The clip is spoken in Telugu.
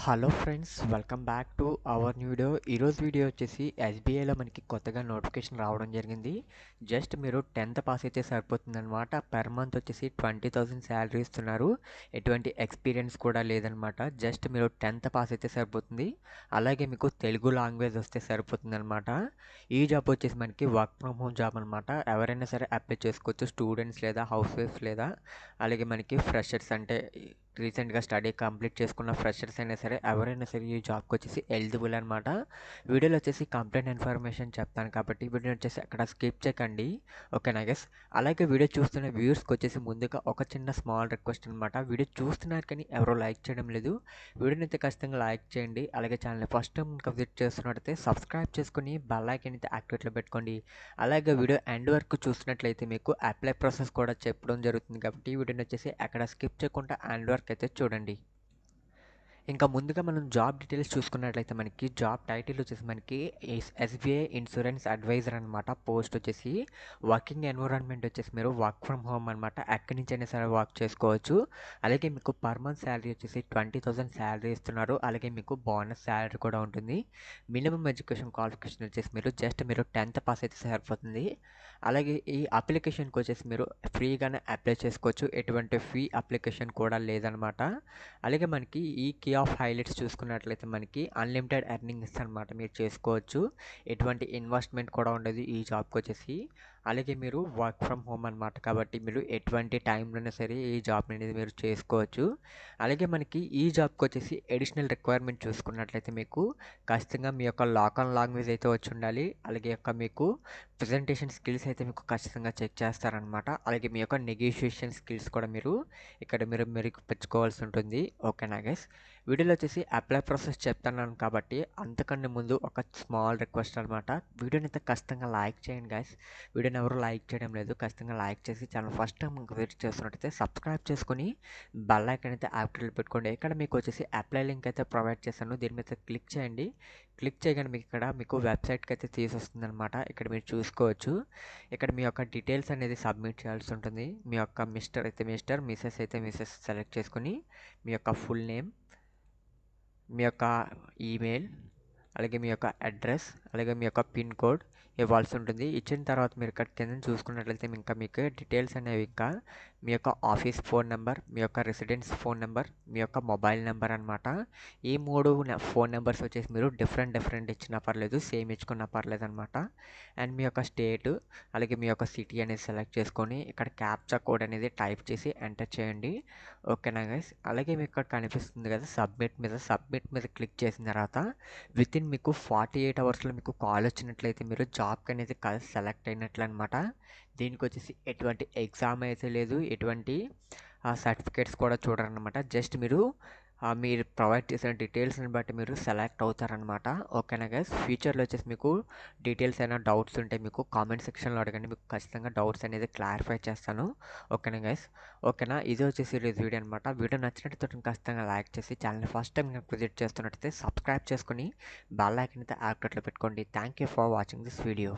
Hello friends, welcome back to our new video. ఈరోజు వీడియో వచ్చేసి ఎస్బీఐలో మనకి కొత్తగా నోటిఫికేషన్ రావడం జరిగింది. జస్ట్ మీరు 10th పాస్ అయితే సరిపోతుందన్నమాట. పర్ మంత్ వచ్చేసి 20,000 శాలరీ ఇస్తున్నారు. ఎటువంటి ఎక్స్పీరియన్స్ కూడా లేదనమాట. జస్ట్ మీరు 10th పాస్ అయితే సరిపోతుంది. అలాగే మీకు తెలుగు లాంగ్వేజ్ వస్తే సరిపోతుందన్నమాట. ఈ జాబ్ వచ్చేసి మనకి వర్క్ ఫ్రమ్ హోమ్ జాబ్ అనమాట. ఎవరైనా సరే అప్లై చేసుకోవచ్చు. స్టూడెంట్స్ లేదా హౌస్ వైఫ్స్ లేదా అలాగే మనకి ఫ్రెషర్స్ అంటే రీసెంట్గా స్టడీ కంప్లీట్ చేసుకున్న ఫ్రెషర్స్ అయినా సరే ఎవరైనా సరే ఈ జాబ్కి వచ్చేసి ఎలిజిబుల్ అనమాట. వీడియోలో వచ్చేసి కంప్లీట్ ఇన్ఫర్మేషన్ చెప్తాను కాబట్టి వీడియో వచ్చేసి అక్కడ స్కిప్ చేయకండి, ఓకేనా గైస్. అలాగే వీడియో చూస్తున్న వ్యూవర్స్కి వచ్చేసి ముందుగా ఒక చిన్న స్మాల్ రిక్వెస్ట్ అనమాట. వీడియో చూస్తున్నారు కానీ ఎవరో లైక్ చేయడం లేదు. వీడియోని అయితే ఖచ్చితంగా లైక్ చేయండి. అలాగే ఛానల్ ఫస్ట్ టైం విజిట్ చేస్తున్నట్టయితే సబ్స్క్రైబ్ చేసుకుని బెల్ ఐకాన్ అయితే యాక్టివేట్లో పెట్టుకోండి. అలాగే వీడియో ఎండ్ వరకు చూసినట్లయితే మీకు అప్లై ప్రాసెస్ కూడా చెప్పడం జరుగుతుంది కాబట్టి వీడియోని వచ్చేసి అక్కడ స్కిప్ చేయకుండా ఎండ్ వరకు అయితే చూడండి. ఇంకా ముందుగా మనం జాబ్ డీటెయిల్స్ చూసుకున్నట్లయితే మనకి జాబ్ టైటిల్ వచ్చేసి మనకి ఎస్బీఐ ఇన్సూరెన్స్ అడ్వైజర్ అనమాట. పోస్ట్ వచ్చేసి వర్కింగ్ ఎన్విరాన్మెంట్ వచ్చేసి మీరు వర్క్ ఫ్రమ్ హోమ్ అనమాట. ఎక్కడి నుంచి అయినా సరే వర్క్ చేసుకోవచ్చు. అలాగే మీకు పర్ మంత్ శాలరీ వచ్చేసి 20,000 శాలరీ ఇస్తున్నారు. అలాగే మీకు బోనస్ శాలరీ కూడా ఉంటుంది. మినిమం ఎడ్యుకేషన్ క్వాలిఫికేషన్ వచ్చేసి మీరు 10th పాస్ అయితే సరిపోతుంది. అలాగే ఈ అప్లికేషన్కి వచ్చేసి మీరు ఫ్రీగానే అప్లై చేసుకోవచ్చు. ఎటువంటి ఫీ అప్లికేషన్ కూడా లేదనమాట. అలాగే మనకి ఈ కీ ఆఫ్ హైలైట్స్ చూసుకున్నట్లయితే మనకి అన్లిమిటెడ్ ఎర్నింగ్స్ అనమాట. మీరు చేసుకోవచ్చు. ఎటువంటి ఇన్వెస్ట్మెంట్ కూడా ఉండదు ఈ జాబ్కి వచ్చేసి. అలాగే మీరు వర్క్ ఫ్రమ్ హోమ్ అనమాట కాబట్టి మీరు ఎటువంటి టైంలోనే సరే ఈ జాబ్ అనేది మీరు చేసుకోవచ్చు. అలాగే మనకి ఈ జాబ్కి వచ్చేసి అడిషనల్ రిక్వైర్మెంట్ చూసుకున్నట్లయితే మీకు ఖచ్చితంగా మీ యొక్క లోకల్ లాంగ్వేజ్ అయితే వచ్చి ఉండాలి. అలాగే మీకు ప్రజెంటేషన్ స్కిల్స్ అయితే మీకు ఖచ్చితంగా చెక్ చేస్తారనమాట. అలాగే మీ యొక్క నెగోషియేషన్ స్కిల్స్ కూడా మీరు ఇక్కడ మెరుగుపరుచుకోవాల్సి ఉంటుంది, ఓకేనా గైస్. వీడియోలో వచ్చేసి అప్లై ప్రాసెస్ చెప్తున్నాను కాబట్టి అంతకన్నా ముందు ఒక స్మాల్ రిక్వెస్ట్ అనమాట. వీడియోని అయితే ఖచ్చితంగా లైక్ చేయండి గైస్. వీడియోని ఎవరు లైక్ చేయడం లేదు. ఖచ్చితంగా లైక్ చేసి ఛానల్ ఫస్ట్ టైం విజిట్ చేస్తున్నట్టయితే సబ్స్క్రైబ్ చేసుకుని బెల్ ఐకాన్ అయితే యాక్టివేట్ పెట్టుకోండి. ఇక్కడ మీకు వచ్చేసి అప్లై లింక్ అయితే ప్రొవైడ్ చేశాను. దీని మీద క్లిక్ చేయండి. క్లిక్ చేయగానే మీకు వెబ్సైట్కి అయితే తీసొస్తుంది అనమాట. ఇక్కడ మీరు చూసుకోవచ్చు. ఇక్కడ మీ యొక్క డీటెయిల్స్ అనేది సబ్మిట్ చేయాల్సి ఉంటుంది. మీ యొక్క మిస్టర్ అయితే మిస్టర్, మిసెస్ అయితే మిసెస్ సెలెక్ట్ చేసుకుని మీ యొక్క ఫుల్ నేమ్, మీ యొక్క ఈమెయిల్, అలాగే మీ యొక్క అడ్రస్, అలాగే మీ యొక్క పిన్ కోడ్ ఇవ్వాల్సి ఉంటుంది. ఇచ్చిన తర్వాత మీరు ఇక్కడ కింద చూసుకున్నట్లయితే ఇంకా మీకు డీటెయిల్స్ అనేవి ఇంకా మీ యొక్క ఆఫీస్ ఫోన్ నెంబర్, మీ యొక్క రెసిడెన్స్ ఫోన్ నెంబర్, మీ యొక్క మొబైల్ నెంబర్ అనమాట. ఈ మూడు ఫోన్ నెంబర్స్ వచ్చేసి మీరు డిఫరెంట్ ఇచ్చినా పర్లేదు, సేమ్ ఇచ్చుకున్నా పర్లేదు అనమాట. అండ్ మీ యొక్క స్టేటు అలాగే మీ యొక్క సిటీ అనేది సెలెక్ట్ చేసుకొని ఇక్కడ క్యాప్చా కోడ్ అనేది టైప్ చేసి ఎంటర్ చేయండి, ఓకేనా గైస్. అలాగే మీకు ఇక్కడ కనిపిస్తుంది కదా సబ్మిట్ మీద క్లిక్ చేసిన తర్వాత వితిన్ మీకు 48 అవర్స్లో మీకు కాల్ వచ్చినట్లయితే మీరు జాబ్కి అనేది సెలెక్ట్ అయినట్లు అనమాట. దీనికి వచ్చేసి ఎటువంటి ఎగ్జామ్ అయితే లేదు, ఎటువంటి సర్టిఫికేట్స్ కూడా చూడరనమాట. జస్ట్ మీరు ప్రొవైడ్ చేసిన డీటెయిల్స్ని బట్టి మీరు సెలెక్ట్ అవుతారనమాట, ఓకేనా గైస్. ఫ్యూచర్లో వచ్చేసి మీకు డీటెయిల్స్ అయినా డౌట్స్ ఉంటే మీకు కామెంట్ సెక్షన్లో అడగండి. మీకు ఖచ్చితంగా డౌట్స్ అనేది క్లారిఫై చేస్తాను, ఓకేనా గైస్. ఓకేనా, ఇది వచ్చేసి ఈరోజు వీడియో అనమాట. వీడియో నచ్చినట్లయితే ఖచ్చితంగా లైక్ చేసి ఛానల్ ఫస్ట్ టైం విజిట్ చేస్తున్నట్టయితే సబ్స్క్రైబ్ చేసుకుని బెల్ ఐకాన్ అయితే యాక్టివేట్లో పెట్టుకోండి. Thank you for watching this video.